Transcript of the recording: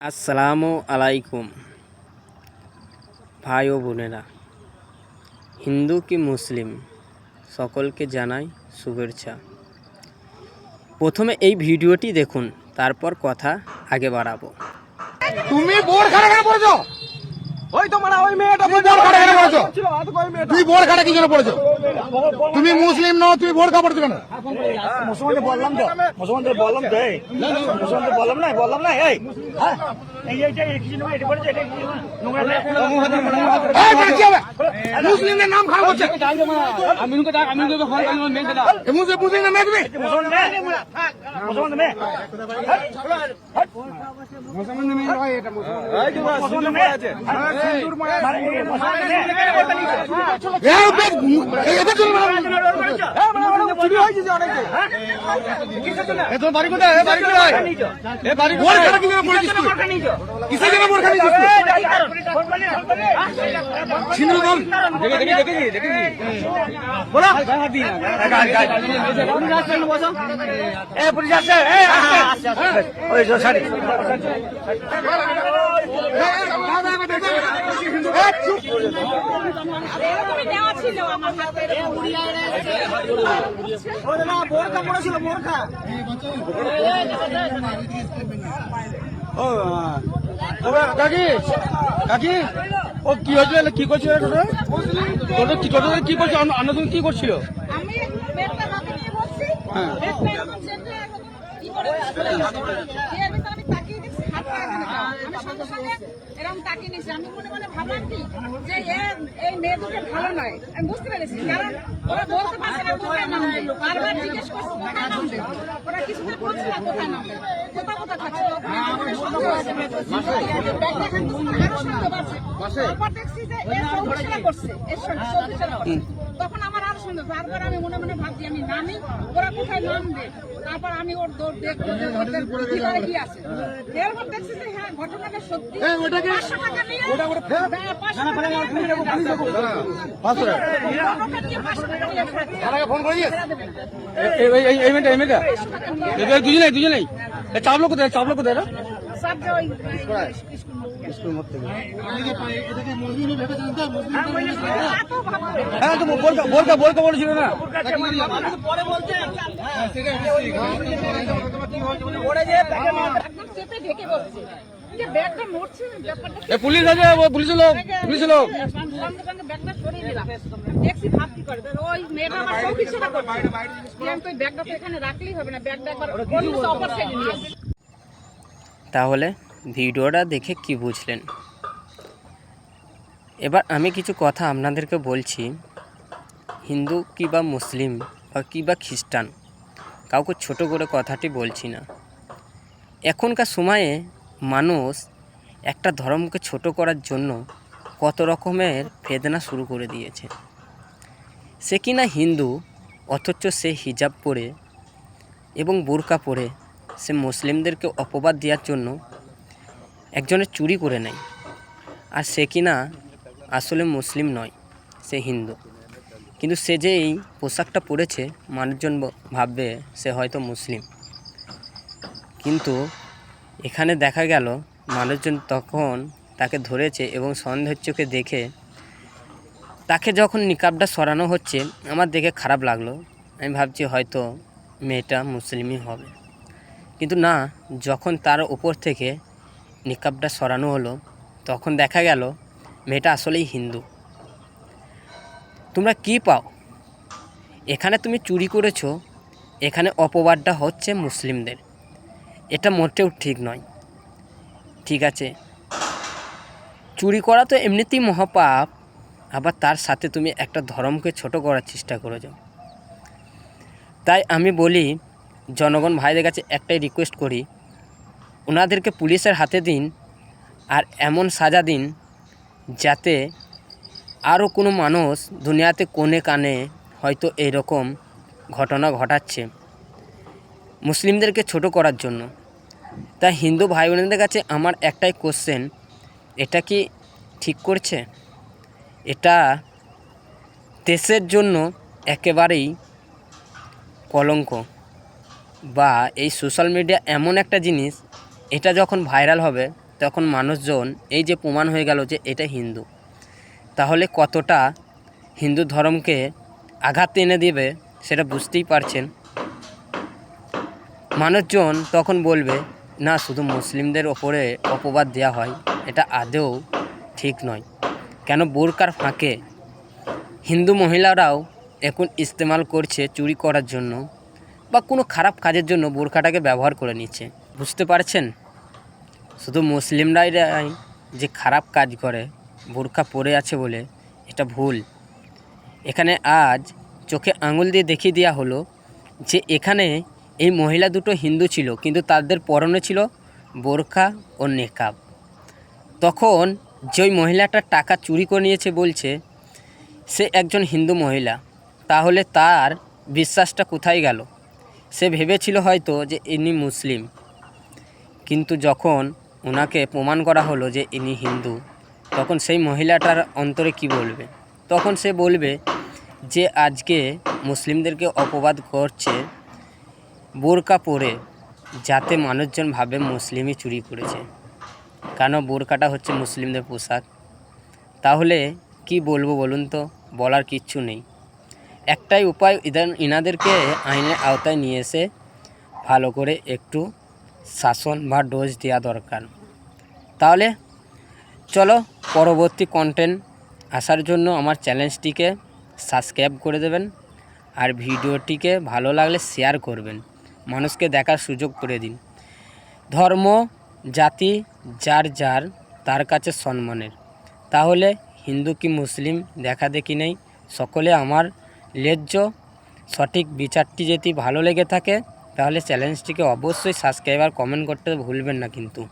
আসসালামু আলাইকুম ভাই ও বোনেরা, হিন্দু কি মুসলিম সকলকে জানাই শুভেচ্ছা। প্রথমে এই ভিডিওটি দেখুন, তারপর কথা আগে বাড়াবো। তুমি বোর্ড খাড়া কেন পড়েছো? ওই তো মানে ওই মেয়েটা তুমি বোর্ড খাড়া কেন পড়েছো? তুই বোর্ড খাড়া কি জন্য পড়েছো? তুমি মুসলিম নও, তুই বোর্ড খাড়া পড়েছো কেন? মুসলমানদের বললাম তো, মুসলমানদের বললাম তো, মুসলমানদের বললাম না, এই কিছু নয়, এটা করেছে, এটা নোংরা এই বলছি হবে মুসলিমদের নাম খারাপ হচ্ছে। মুসলিমদের মেয়ে তুমি মুসলমানদের মেয়ে বাড়ি কোথায়? বোর্ড খাড়া কি জন্য পড়েছিস তুই? কিসের জন্য বোর্ড খাড়া নিয়েছিস তুই? সিন্ধু বল। পুলিশ আসছে, ওই সারি কাকি কাকি ও কি হয়েছিল? কি করছিল? টোটো কি করছিল? অন্য সঙ্গে কি করছিল? আমি পেটটা হাতে নিয়ে বসছি, পেটটা এমন চেপে কি করে এর ভিতরে আমি তাকিয়ে দেখছি হাতটা এখানে দেওয়া। আমি সঙ্গে সঙ্গে এরকম তাকিয়ে নিয়েছি। আমি মনে মনে ভাবলাম কি যে এই মেয়ে দুটো ভালো নয়। আমি বুঝতে পেরেছি, কারণ ওরা বলতে পারছে না কোথায় নামবে। বারবার জিজ্ঞেস করছে কোথায় নামবে, ওরা কিছুতে বলছে না কোথায় নামবে, কোথা থাকছে। তখন আমার মনে সন্দেহ হয়েছে, ব্যাগটা এখানে দুটো আরো সন্দেহ বাড়ছে। তারপর দেখছি যে এর সৌভিসেরা করছে, এর সৌভিসেরা করছে। তখন আমার আরো সন্দেহ। তারপর আমি মনে মনে ভাবছি আমি নামি, ওরা কোথায় নামবে। তারপর আমি ওর দৌড় দেখবো যে ওদের ভিতরে কি আছে। এরপর দেখছি যে হ্যাঁ ঘটনাটা সত্যি। 500 টাকা নিয়ে 500 টাকা নিয়ে ফোন করিস দুজনেই চাপলো কোথায়? সব যে ওই স্কুল মোড় থেকে। হ্যাঁ তো বোরকা বলেছিল না? একদম চেপে ঢেকে বসছে যে ব্যাগটা নড়ছে, ব্যাপারটা পুলিশ আছে, পুলিশ লোক সঙ্গে সঙ্গে ব্যাগটা সরিয়ে দিলাম। দেখছি ভাব কি করে, ওই মেয়েটা আমার চৌকি ছেড়া করছে। আমি তো ওই ব্যাগটা তো এখানে রাখলেই হবে না, ব্যাগটা একবার অন্য অপর সাইডে নিয়ে আসি। তাহলে ভিডিওটা দেখে কি বুঝলেন? এবার আমি কিছু কথা আপনাদেরকে বলছি। হিন্দু কি বা মুসলিম বা কি বা খ্রিস্টান, কাউকে ছোট করে কথাটি বলছি না। এখনকার সময়ে মানুষ একটা ধর্মকে ছোট করার জন্য কত রকমের ফেদনা শুরু করে দিয়েছে। সে কিনা হিন্দু, অথচ সে হিজাব পরে এবং বোরকা পরে সে মুসলিমদেরকে অপবাদ দেওয়ার জন্য একজনের চুরি করে নেয়। আর সে কিনা আসলে মুসলিম নয়, সে হিন্দু। কিন্তু সে যে এই পোশাকটা পরেছে, মানুষজন ভাববে সে হয়তো মুসলিম। কিন্তু এখানে দেখা গেল মানুষজন তখন তাকে ধরেছে এবং সন্দেহের চোখে দেখে তাকে যখন নিকাবটা সরানো হচ্ছে, আমার দেখে খারাপ লাগলো। আমি ভাবছি হয়তো মেয়েটা মুসলিমই হবে, কিন্তু না। যখন তার উপর থেকে নিকাবটা সরানো হলো, তখন দেখা গেল মেয়েটা আসলেই হিন্দু। তোমরা কি পাও? এখানে তুমি চুরি করেছো, এখানে অপবাদটা হচ্ছে মুসলিমদের। এটা মোটেও ঠিক নয়। ঠিক আছে, চুরি করা তো এমনিতেই মহাপাপ, আবার তার সাথে তুমি একটা ধর্মকে ছোট করার চেষ্টা করেছো। তাই আমি বলি, জনগণ ভাইদের কাছে একটাই রিকোয়েস্ট করি, ওনাদেরকে পুলিশের হাতে দিন আর এমন সাজা দিন যাতে আরও কোনো মানুষ দুনিয়াতে কোণে কানে হয়তো এরকম ঘটনা ঘটাচ্ছে মুসলিমদেরকে ছোট করার জন্য। তাই হিন্দু ভাই বোনদের কাছে আমার একটাই কোশ্চেন, এটা কি ঠিক করছে? এটা দেশের জন্য একেবারেই কলঙ্ক। বা এই সোশ্যাল মিডিয়া এমন একটা জিনিস, এটা যখন ভাইরাল হবে তখন মানুষজন এই যে প্রমাণ হয়ে গেল যে এটা হিন্দু, তাহলে কতটা হিন্দু ধর্মকে আঘাত এনে দেবে সেটা বুঝতেই পারছেন। মানুষজন তখন বলবে না, শুধু মুসলিমদের ওপরে অপবাদ দেওয়া হয়, এটা আদৌ ঠিক নয়। কেন বোরকার ফাঁকে হিন্দু মহিলারাও এখন ইস্তেমাল করছে চুরি করার জন্য বা কোনো খারাপ কাজের জন্য বোরকাটাকে ব্যবহার করে নিচ্ছে, বুঝতে পারছেন? শুধু মুসলিমরাই যে খারাপ কাজ করে বোরকা পরে আছে বলে, এটা ভুল। এখানে আজ চোখে আঙুল দিয়ে দেখিয়ে দেওয়া হলো যে এখানে এই মহিলা দুটো হিন্দু ছিল, কিন্তু তাদের পরনে ছিল বোরকা ও নেকাব। তখন যে ওই মহিলাটা টাকা চুরি করে নিয়েছে বলছে সে একজন হিন্দু মহিলা, তাহলে তার বিশ্বাসটা কোথায় গেল? সে ভেবেছিল হয়তো যে ইনি মুসলিম, কিন্তু যখন ওনাকে প্রমাণ করা হলো যে ইনি হিন্দু, তখন সেই মহিলাটার অন্তরে কি বলবে? তখন সে বলবে যে আজকে মুসলিমদেরকে অপবাদ করছে বোরকা পরে, যাতে মানুষজন ভাবে মুসলিমই চুরি করেছে, কেন বোরকাটা হচ্ছে মুসলিমদের পোশাক। তাহলে কি বলবো বলুন তো? বলার কিচ্ছু নেই। একটাই উপায়, ইনাদেরকে আইনের আওতায় নিয়ে এসে ভালো করে একটু শাসন বা ডোজ দেওয়া দরকার। তাহলে চলো পরবর্তী কন্টেন্ট আসার জন্য আমার চ্যানেলটিকে সাবস্ক্রাইব করে দেবেন, আর ভিডিওটিকে ভালো লাগলে শেয়ার করবেন, মানুষকে দেখার সুযোগ করে দিন। ধর্ম জাতি যার যার তার কাছে সম্মানের, তাহলে হিন্দু কি মুসলিম দেখা দেখি নেই, সকলে আমার ন্যায্য সঠিক বিচারটি যদি ভালো লেগে থাকে তাহলে চ্যানেলটিকে অবশ্যই সাবস্ক্রাইব আর কমেন্ট করতে ভুলবেন না কিন্তু।